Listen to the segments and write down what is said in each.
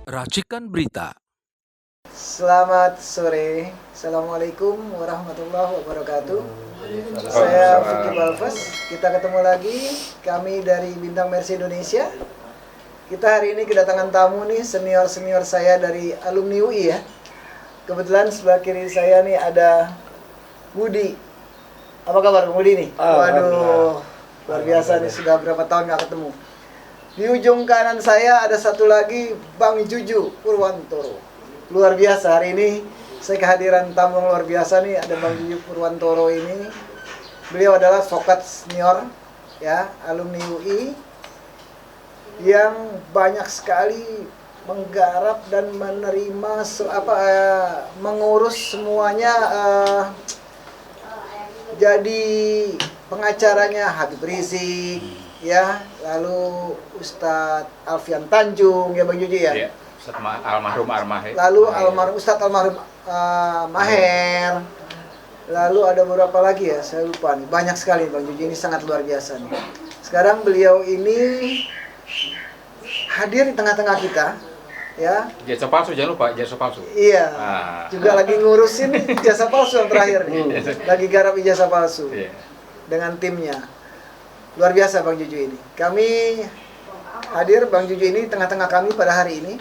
Racikan berita. Selamat sore, Assalamualaikum warahmatullahi wabarakatuh. Saya Vicky Balfas, kita ketemu lagi, kami dari Bintang Mercy Indonesia. Kita hari ini kedatangan tamu nih, senior-senior saya dari alumni UI ya. Kebetulan sebelah kiri saya nih ada Budi. Apa kabar Budi nih? Waduh, luar biasa nih, sudah berapa tahun gak ketemu. Di ujung kanan saya ada satu lagi Bang Juju Purwantoro. Luar biasa, hari ini saya kehadiran tamu yang luar biasa nih, ada Bang Juju Purwantoro ini. Beliau adalah vokat senior ya, alumni UI yang banyak sekali menggarap dan menerima mengurus semuanya, jadi pengacaranya Habib Rizik ya, lalu Ustadz Alfian Tanjung ya Bang Juju ya. Iya, almarhum Armahe. Lalu Ustadz almarhum Maher. Lalu ada beberapa lagi ya, saya lupa nih. Banyak sekali Bang Juju, ini sangat luar biasa nih. Sekarang beliau ini hadir di tengah-tengah kita ya. Jasa palsu, jangan lupa jasa palsu. Iya. Juga lagi ngurusin ijazah palsu yang terakhir nih. Lagi garap ijazah palsu. Iya. Dengan timnya. Luar biasa Bang Juju ini. Kami hadir Bang Juju ini tengah-tengah kami pada hari ini.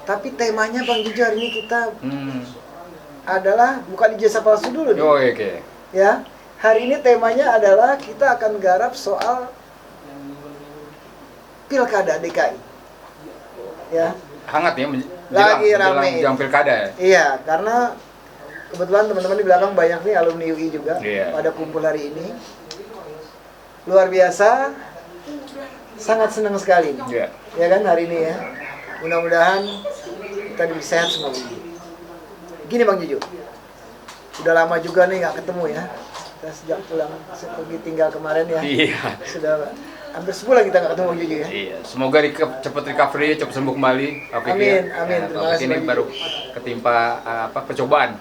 Tapi temanya Bang Juju hari ini kita adalah bukan ijazah palsu dulu nih. Oh, oke. Ya. Hari ini temanya adalah kita akan garap soal Pilkada DKI. Ya. Hangat ya Lagi rame menjelang pilkada ya. Iya, karena kebetulan teman-teman di belakang banyak nih alumni UI juga pada kumpul hari ini. Luar biasa, sangat senang sekali. Iya. Ya kan hari ini ya. Mudah-mudahan kita bisa sehat semua. Gini Bang Juju, udah lama juga nih nggak ketemu ya. Kita sejak pulang pergi tinggal kemarin ya. Iya. Sudah hampir sebulan kita nggak ketemu Bang Juju ya. Iya, semoga cepat recovery, cepat sembuh kembali. Amin, amin. Terima kasih. Ini baru ketimpa percobaan.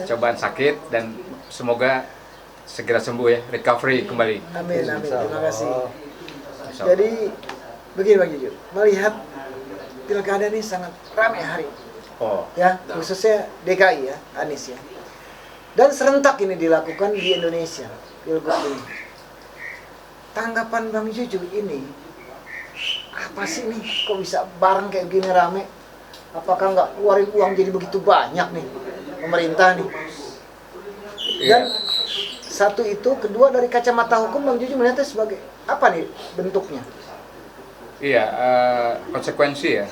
Cobaan sakit dan semoga segera sembuh ya, recovery kembali. Amin, amin. Terima kasih. Jadi begini Bang Juju, melihat pilkada ini sangat ramai hari ini. Oh. Ya, khususnya DKI ya, Anies ya. Dan serentak ini dilakukan di Indonesia, pilgub ini. Tanggapan Bang Juju ini apa sih nih? Kok bisa bareng kayak gini rame? Apakah nggak keluarin uang jadi begitu banyak nih pemerintah nih? Dan satu itu, kedua dari kacamata hukum Bang Juju melihatnya sebagai apa nih bentuknya? Iya, konsekuensi ya.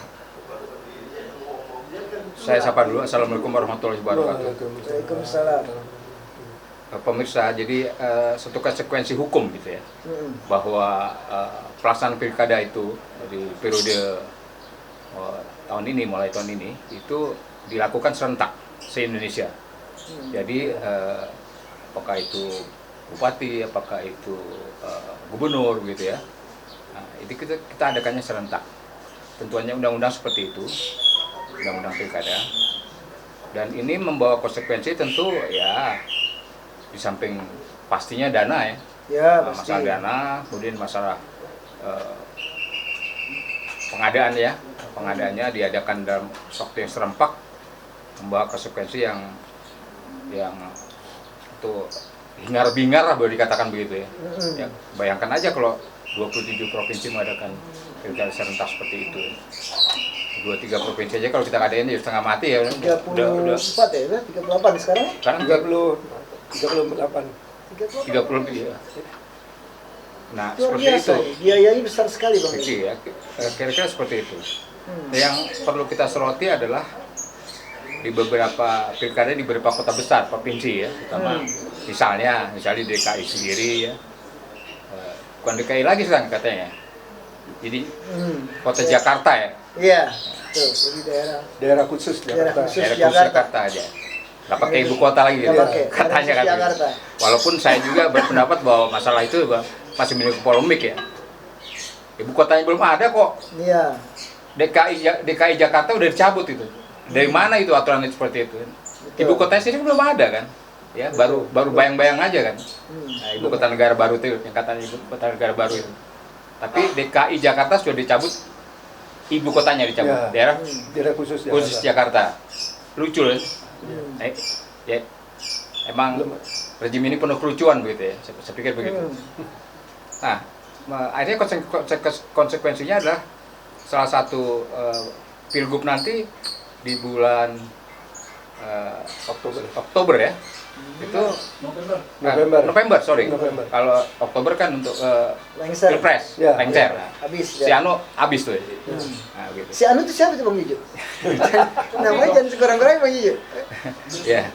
Saya sapa dulu. Assalamualaikum warahmatullahi wabarakatuh. Waalaikumsalam. Pemirsa, jadi satu konsekuensi hukum gitu ya, bahwa pelaksanaan pilkada itu di periode mulai tahun ini itu dilakukan serentak se-Indonesia. Jadi apakah itu bupati, apakah itu gubernur gitu ya, nah, itu kita adakannya serentak. Tentunya undang-undang seperti itu, undang-undang pilkada, dan ini membawa konsekuensi tentu ya. Di samping pastinya dana ya, masalah dana, kemudian masalah pengadaan ya, pengadaannya diadakan dalam waktu yang serempak, membawa konsekuensi yang itu hingar-bingar lah boleh dikatakan begitu ya. Ya, bayangkan aja kalau 27 provinsi mengadakan pilkada serentak seperti itu. 2-3 provinsi aja kalau kita ngadain ya setengah mati ya. 34 ya, 38 sekarang? Sekarang 38. 30 lebih ya. Nah, luar seperti biasa, itu. biayanya besar sekali Bang. Ya, kira-kira seperti itu. Yang perlu kita soroti adalah di beberapa pilkada di beberapa kota besar provinsi ya, terutama misalnya di DKI sendiri ya. Bukan DKI lagi sekarang katanya. Jadi kota Jakarta ya. Iya. Tuh, jadi Daerah khusus Jakarta. Daerah khusus Jakarta aja. Nggak pakai ibu kota lagi gitu. Katanya kan. Walaupun saya juga berpendapat bahwa masalah itu masih menimbulkan polemik ya. Ibu kotanya belum ada kok. Iya. DKI Jakarta udah dicabut itu. Dari mana itu aturan seperti itu? Ibu kotanya sini belum ada kan? Ya, baru bayang-bayang aja kan. Nah, ibu kota negara baru itu yang katanya ibu kota negara baru itu. Tapi DKI Jakarta sudah dicabut ibu kotanya dicabut, Ya. daerah khusus khusus Jakarta. Lucu kan? Ya, emang rezim ini penuh kelucuan begitu ya. Saya pikir begitu. Nah, akhirnya konsekuensinya adalah salah satu pilgub nanti di bulan Oktober ya. Itu November, sorry. Kalau Oktober kan untuk Lengser. Pilpres, Ya. lengser. Habis Si ya. Anu habis tuh ya. Nah, gitu. Si Anu itu siapa tuh Bang Juju? Namanya jangan sekurang-kurangnya Bang Juju. Ya,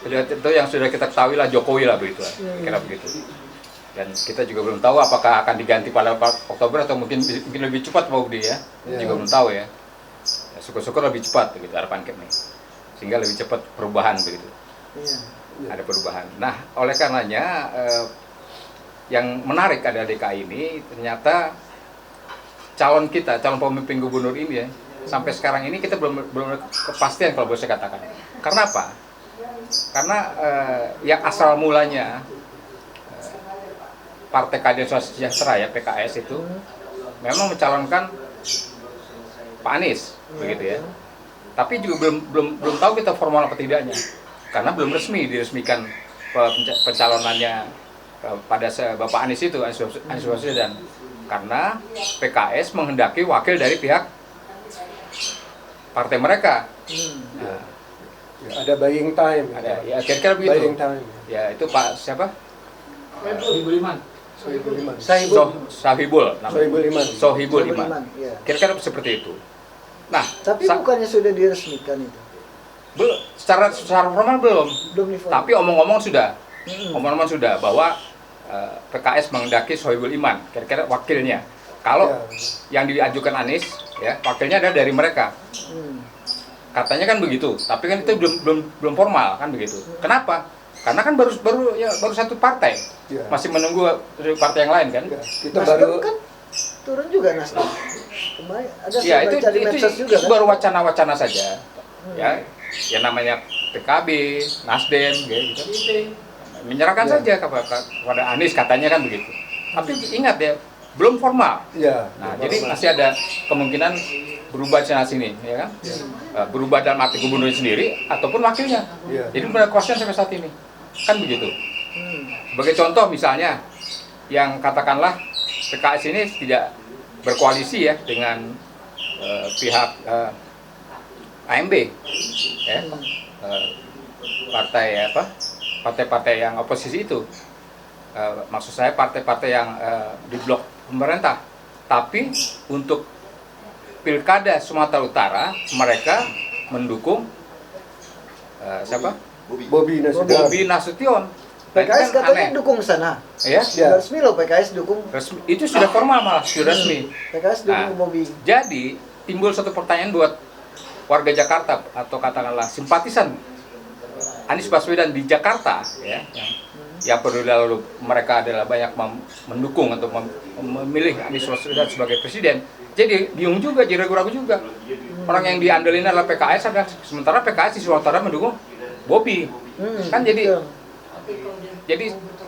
udah itu yang sudah kita ketahui lah, Jokowi lah begitu lah, kira begitu. Dan kita juga belum tahu apakah akan diganti pada Oktober atau mungkin lebih cepat Pak Budi ya. Juga belum tahu ya. Ya, syukur-syukur lebih cepat begitu harapan kami. Sehingga lebih cepat perubahan begitu. Ada perubahan. Nah, oleh karenanya yang menarik ada DKI ini ternyata calon pemimpin gubernur ini ya, sampai sekarang ini kita belum kepastian kalau boleh saya katakan. Karena apa? Karena yang asal mulanya Partai Keadilan Sejahtera ya, PKS itu memang mencalonkan Pak Anies begitu ya. Tapi juga belum tahu kita formal apa tidaknya. Karena belum diresmikan pencalonannya pada Bapak Anies itu, Anies Baswedan. Karena PKS menghendaki wakil dari pihak partai mereka. Nah, ada buying time. ada ya kira-kira begitu. Buying time. Ya itu Pak siapa? Sohibul Iman. Ya. Kira-kira seperti itu. Nah, Tapi bukannya sudah diresmikan itu? belum secara formal belum. Belum diformal. Tapi omong-omong sudah. Omong-omong sudah bahwa PKS menghendaki Sohibul Iman, kira-kira wakilnya. Kalau yang diajukan Anies, ya wakilnya ada dari mereka. Katanya kan begitu. Tapi kan itu belum formal kan begitu. Kenapa? Karena kan baru satu partai. Masih menunggu dari partai yang lain kan. Kita Nasdem baru kan turun juga Nasdem. Kemarin ada Ya saya baca di medsos juga itu kan. baru wacana-wacana saja. Ya, yang namanya PKB, Nasdem, gitu. Menyerahkan saja kepada Anies katanya kan begitu. Tapi ingat ya, belum formal. Nah, jadi masih ada kemungkinan berubah sana sini, ya kan? Berubah dalam arti gubernur sendiri ataupun wakilnya. Jadi benar question sampai saat ini, kan begitu. Sebagai contoh misalnya, yang katakanlah PKS ini tidak berkoalisi ya dengan pihak AMB, ya, partai-partai yang oposisi itu, maksud saya partai-partai yang di blok pemerintah. Tapi untuk Pilkada Sumatera Utara mereka mendukung siapa? Bobi Nasution. PKS katanya dukung sana. Ya? Resmi loh PKS dukung. Resmi. Itu sudah formal malah, sudah resmi. PKS dukung Bobi. Jadi timbul satu pertanyaan buat warga Jakarta atau katakanlah simpatisan Anies Baswedan di Jakarta, ya, yang perlu lalu mereka adalah banyak mendukung atau memilih Anies Baswedan sebagai presiden. Jadi bingung juga, jadi ragu-ragu juga. Orang yang diandelin adalah PKS, sementara PKS di Sumatera mendukung Bobi. Kan jadi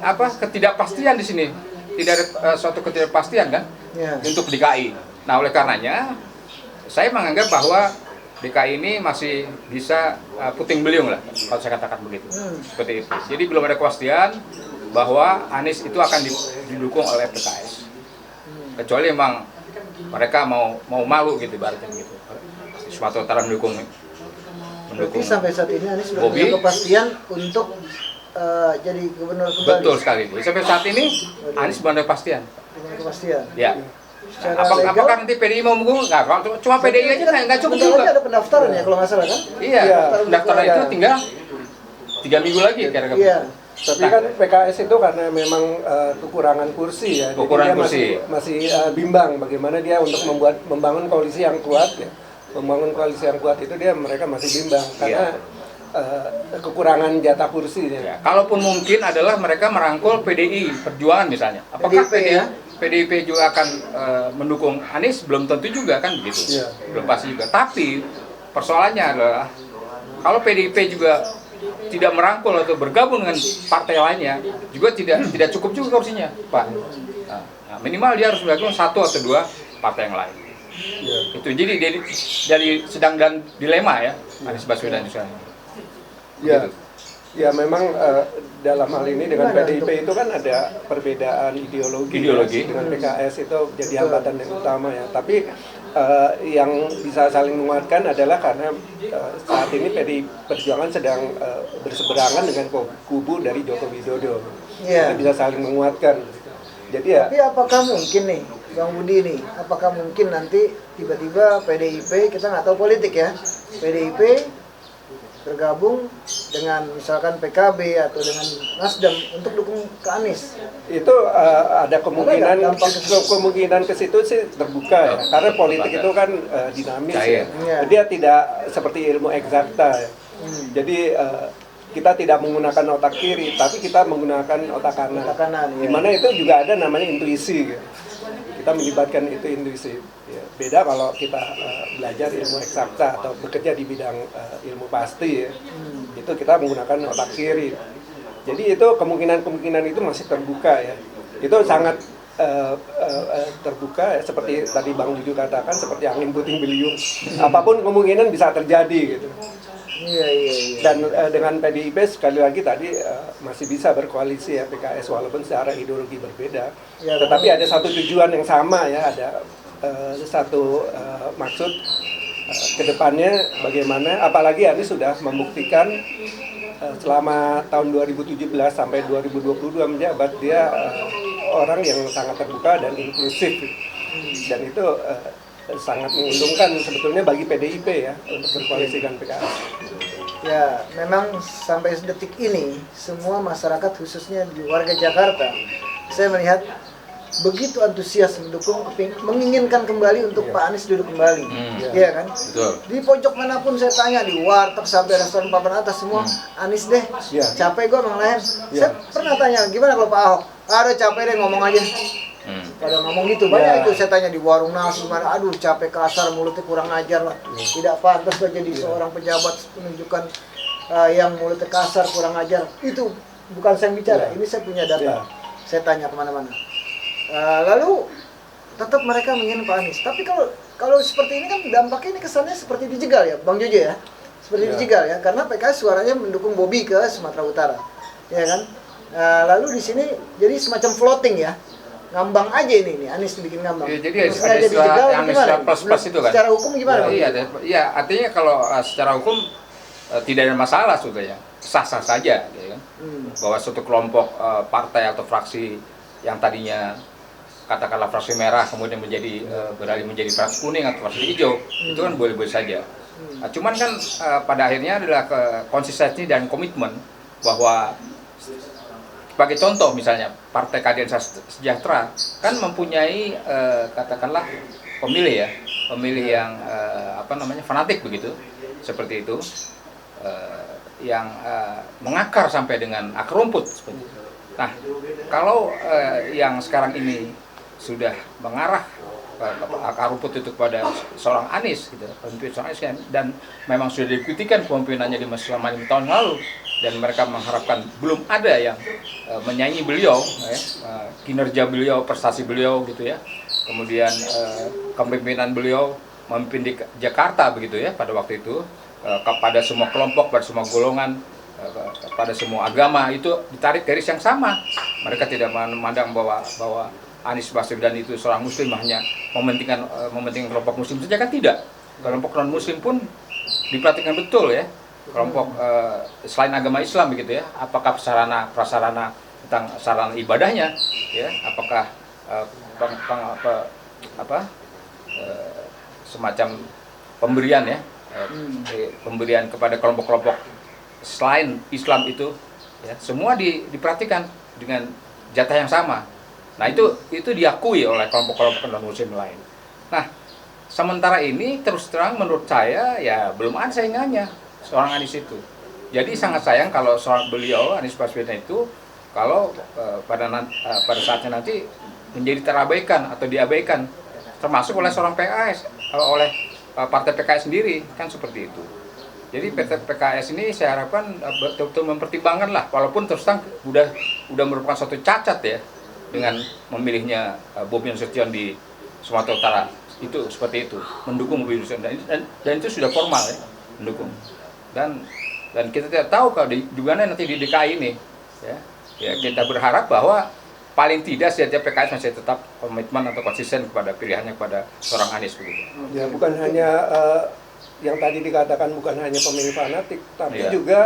apa, ketidakpastian di sini. Tidak ada suatu ketidakpastian kan untuk DKI. Nah, oleh karenanya saya menganggap bahwa DKI ini masih bisa puting beliung lah, kalau saya katakan begitu. Seperti itu. Jadi belum ada kepastian bahwa Anies itu akan didukung oleh PKS. Kecuali memang mereka mau malu gitu ibaratnya gitu. Sumatera Utara mendukung. Berarti sampai saat ini Anies belum Bobi, punya kepastian untuk jadi gubernur kembali. Betul sekali. Sampai saat ini Anies belum ada kepastian. Dengan kepastian. Ya. Secara legal, Apakah nanti PDI mau mendukung? Nggak, cuma PDI aja nggak cukup bentar juga. lagi ada pendaftaran ya kalau nggak salah kan? Iya, pendaftaran itu tinggal 3 minggu lagi kira-kira. Iya. Tapi kan PKS itu karena memang kekurangan kursi ya. Kekurangan jadi kursi. dia masih bimbang bagaimana dia untuk membangun koalisi yang kuat ya. Membangun koalisi yang kuat itu mereka masih bimbang karena kekurangan jatah kursi ya. Kalaupun mungkin adalah mereka merangkul PDI Perjuangan misalnya. Apakah PDIP juga akan mendukung Anies? Belum tentu juga kan begitu. Belum pasti juga. Tapi persoalannya adalah kalau PDIP juga tidak merangkul atau bergabung dengan partai lainnya juga tidak cukup juga kursinya, Pak. Nah, minimal dia harus bergabung 1 atau 2 partai yang lain. Ya. Itu jadi sedang dalam dilema ya Anies Baswedan sekarang. Ya, Gitu. ya memang dalam hal ini dengan PDIP itu kan ada perbedaan ideologi. Ya. Dengan PKS itu jadi hambatan yang utama ya. Tapi yang bisa saling menguatkan adalah karena saat ini PDI Perjuangan sedang berseberangan dengan kubu dari Joko Widodo. Iya. Itu bisa saling menguatkan. Jadi ya. Tapi apakah mungkin nih, Bang Budi nih, apakah mungkin nanti tiba-tiba PDIP, kita nggak tahu politik ya, PDIP bergabung dengan misalkan PKB atau dengan Nasdem untuk dukung ke Anies? Itu ada kemungkinan ke situ sih terbuka ya, karena politik itu kan dinamis ya. Dia tidak seperti ilmu eksakta ya. Jadi kita tidak menggunakan otak kiri, tapi kita menggunakan otak kanan. Otak kanan, ya. Dimana itu juga ada namanya intuisi. Gitu. Kita melibatkan itu intuisi. Ya. Beda kalau kita belajar ilmu eksakta atau bekerja di bidang ilmu pasti, ya. Itu kita menggunakan otak kiri. Jadi itu kemungkinan itu masih terbuka ya. Itu sangat terbuka ya, seperti tadi Bang Juju katakan, seperti angin puting beliung. Apapun kemungkinan bisa terjadi gitu. Iya. Dan dengan PDIP sekali lagi tadi masih bisa berkoalisi ya PKS walaupun secara ideologi berbeda. Ya, tetapi ada satu tujuan yang sama ya, ada satu maksud kedepannya bagaimana, apalagi Anies sudah membuktikan selama tahun 2017 sampai 2022 menjabat dia orang yang sangat terbuka dan inklusif, dan itu sangat menguntungkan sebetulnya bagi PDIP ya untuk berkoalisi dengan PKS. Ya, memang sampai detik ini semua masyarakat khususnya di warga Jakarta, saya melihat begitu antusias mendukung, menginginkan kembali untuk Pak Anies duduk kembali, ya kan? Betul. Di pojok manapun saya tanya, di warteg sampai restoran papan atas semua, Anies deh, capek gue Bang Lahen. Saya pernah tanya, gimana kalau Pak Ahok? Aduh capek deh ngomong aja. Pada ngomong gitu, banyak itu saya tanya di warung nasi mana, aduh capek kasar, mulutnya kurang ajar lah, tidak pantas lah jadi seorang pejabat menunjukkan yang mulutnya kasar, kurang ajar. Itu bukan saya bicara, ini saya punya data, saya tanya kemana-mana. Lalu tetap mereka menginginkan Pak Anies. Tapi kalau seperti ini kan dampaknya ini kesannya seperti dijegal ya, Bang Jojo ya, seperti dijegal ya, karena PKS suaranya mendukung Bobi ke Sumatera Utara, ya kan? Lalu di sini jadi semacam floating ya. Ngambang aja ini Anies bikin ngambang. Ya, jadi ada istilah plus itu kan. Secara hukum gimana? Iya, artinya kalau secara hukum tidak ada masalah sebetulnya, sah-sah saja, ya kan. Bahwa suatu kelompok partai atau fraksi yang tadinya katakanlah fraksi merah kemudian menjadi beralih menjadi fraksi kuning atau fraksi hijau, itu kan boleh-boleh saja. Cuman kan pada akhirnya adalah konsistensi dan komitmen bahwa sebagai contoh misalnya Partai Keadilan Sejahtera kan mempunyai katakanlah pemilih yang fanatik begitu, seperti itu, yang mengakar sampai dengan akar rumput seperti itu. Nah, kalau yang sekarang ini sudah mengarah akar rumput itu kepada seorang Anies gitu, pemimpin seorang Anies, dan memang sudah dibuktikan kepemimpinannya selama 5 tahun lalu, dan mereka mengharapkan belum ada yang menyanyi beliau, kinerja beliau, prestasi beliau gitu ya. Kemudian kepemimpinan beliau memimpin di Jakarta begitu ya pada waktu itu, kepada semua kelompok, pada semua golongan, pada semua agama itu ditarik garis yang sama. Mereka tidak memandang bahwa Anies Baswedan itu seorang muslim hanya mementingkan kelompok muslim saja, kan tidak. Kelompok non muslim pun diperhatikan betul ya. Kelompok selain agama Islam begitu ya, apakah prasarana tentang sarana ibadahnya ya, apakah semacam pemberian ya, pemberian kepada kelompok-kelompok selain Islam itu ya, semua diperhatikan dengan jatah yang sama. Nah, itu diakui oleh kelompok-kelompok non muslim lain. Nah, sementara ini terus terang menurut saya ya belum ada saingannya seorang Anies itu. Jadi sangat sayang kalau beliau Anies Baswedan itu kalau pada saatnya nanti menjadi terabaikan atau diabaikan, termasuk oleh seorang PKS, oleh partai PKS sendiri, kan seperti itu. Jadi PKS ini saya harapkan betul-betul mempertimbangkan lah, walaupun terus terang udah merupakan suatu cacat ya dengan memilihnya Bobi Nasution di Sumatera Utara itu seperti itu, mendukung mobil industri dan itu sudah formal ya, mendukung. Dan kita tidak tahu kalau di mana nanti di DKI ini ya kita berharap bahwa paling tidak setiap PKS masih tetap komitmen atau konsisten kepada pilihannya kepada seorang Anies begitu. Ya, bukan hanya yang tadi dikatakan bukan hanya pemilih fanatik, tapi Iya. juga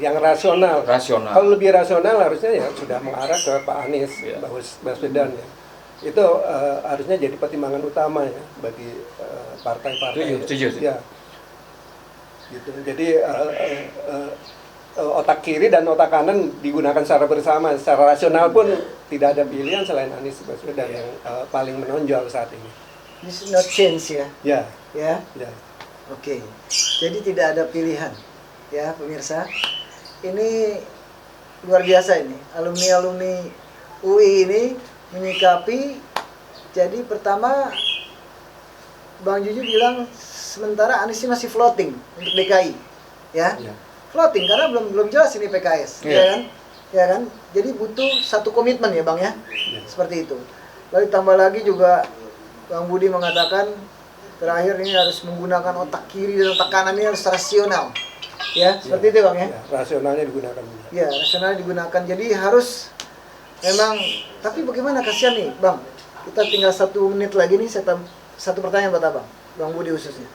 yang rasional. Kalau lebih rasional harusnya ya sudah mengarah ke Pak Anies, Iya. Baswedan ya. Itu harusnya jadi pertimbangan utama ya bagi partai-partai. Setuju. Ya. Gitu. Jadi otak kiri dan otak kanan digunakan secara bersama. Secara rasional pun tidak ada pilihan selain Anies Baswedan yang paling menonjol saat ini. This is not change ya. Ya. Ya. Ya. Oke, jadi tidak ada pilihan, ya pemirsa. Ini luar biasa ini, alumni UI ini menyikapi. Jadi pertama, Bang Juju bilang sementara Anies ini masih floating untuk DKI, ya, floating karena belum jelas ini PKS, ya kan? Jadi butuh satu komitmen ya Bang ya, seperti itu. Lalu tambah lagi juga Bang Budi mengatakan terakhir ini harus menggunakan otak kiri dan otak kanan ini harus rasional, ya seperti itu Bang ya. Rasionalnya digunakan. Ya rasionalnya digunakan. Jadi harus memang. Tapi bagaimana kasihan nih Bang? Kita tinggal 1 menit lagi nih. Satu pertanyaan buat Abang, Bang Budi khususnya.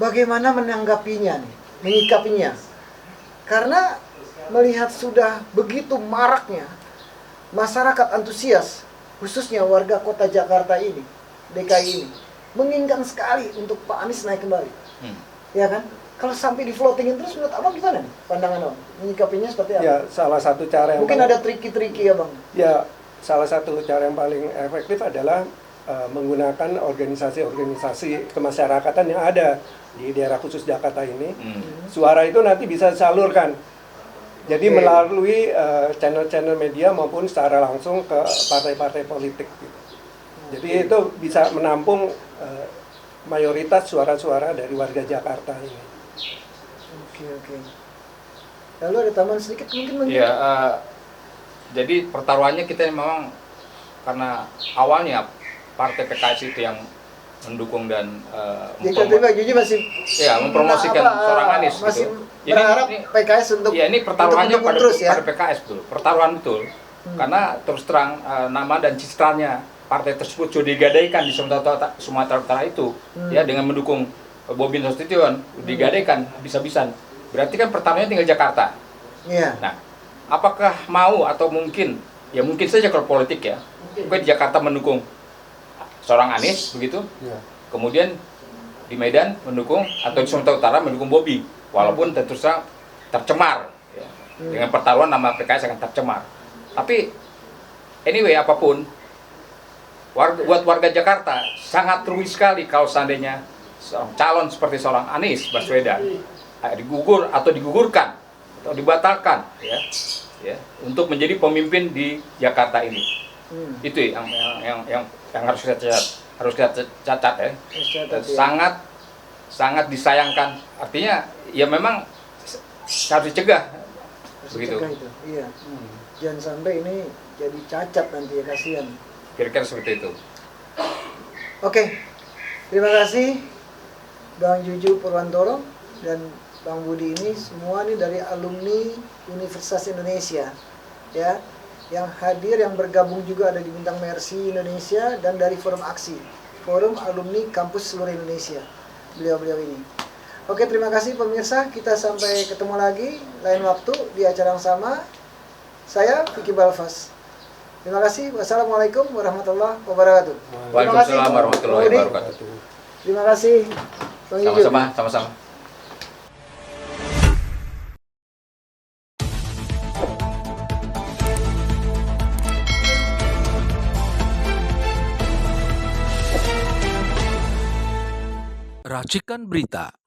Bagaimana menanggapinya nih, menyikapinya? Karena melihat sudah begitu maraknya masyarakat antusias, khususnya warga kota Jakarta ini, DKI ini, menginginkan sekali untuk Pak Anies naik kembali, ya kan? Kalau sampai di floatingin terus, menurut Abang gimana nih pandangan Abang? Menyikapinya seperti apa? Ya, salah satu cara yang mungkin ada triki-triki ya Bang? Ya, salah satu cara yang paling efektif adalah menggunakan organisasi-organisasi kemasyarakatan yang ada di daerah khusus Jakarta ini. Suara itu nanti bisa disalurkan. Jadi melalui channel-channel media maupun secara langsung ke partai-partai politik. Gitu. Jadi itu bisa menampung mayoritas suara-suara dari warga Jakarta ini. Oke. Lalu ada tambahan sedikit mungkin? Ya, jadi pertaruhannya kita memang karena awalnya partai PKS itu yang mendukung dan mempromosikan seorang Anies masih gitu. Berharap Jadi PKS untuk ini pertaruhannya untuk terus, ya? pada PKS betul, pertaruhan betul. Karena terus terang nama dan citranya partai tersebut sudah digadaikan di Sumatera Utara itu, ya dengan mendukung Bobi Nasution digadaikan bisa-bisan. Berarti kan pertaruhannya tinggal Jakarta. Iya. Nah, apakah mau atau mungkin saja kalau politik ya, mungkin di Jakarta mendukung seorang Anies begitu, kemudian di Medan mendukung atau di Sumatera Utara mendukung Bobi, walaupun tentu saja tercemar ya. Dengan pertaruhan nama PKS akan tercemar. Tapi anyway apapun, buat warga Jakarta sangat rugi sekali kalau seandainya seorang calon seperti seorang Anies Baswedan digugur atau digugurkan atau dibatalkan ya untuk menjadi pemimpin di Jakarta ini. Itu yang harus kita catat ya. Sangat disayangkan. Artinya ya memang harus dicegah begitu. Iya. Jangan sampai ini jadi cacat nanti ya, kasihan. Kira-kira seperti itu. Oke. Terima kasih Bang Juju Purwantoro dan Bang Budi ini semua nih dari alumni Universitas Indonesia ya, yang hadir, yang bergabung juga ada di Bintang Mercy Indonesia dan dari Forum Aksi, Forum Alumni Kampus Seluruh Indonesia. Beliau-beliau ini. Oke, terima kasih pemirsa. Kita sampai ketemu lagi lain waktu di acara yang sama. Saya Vicky Balfas. Terima kasih. Wassalamualaikum warahmatullahi wabarakatuh. Waalaikumsalam warahmatullahi wabarakatuh. Terima kasih Bang Juju. Sama-sama. Racikan Berita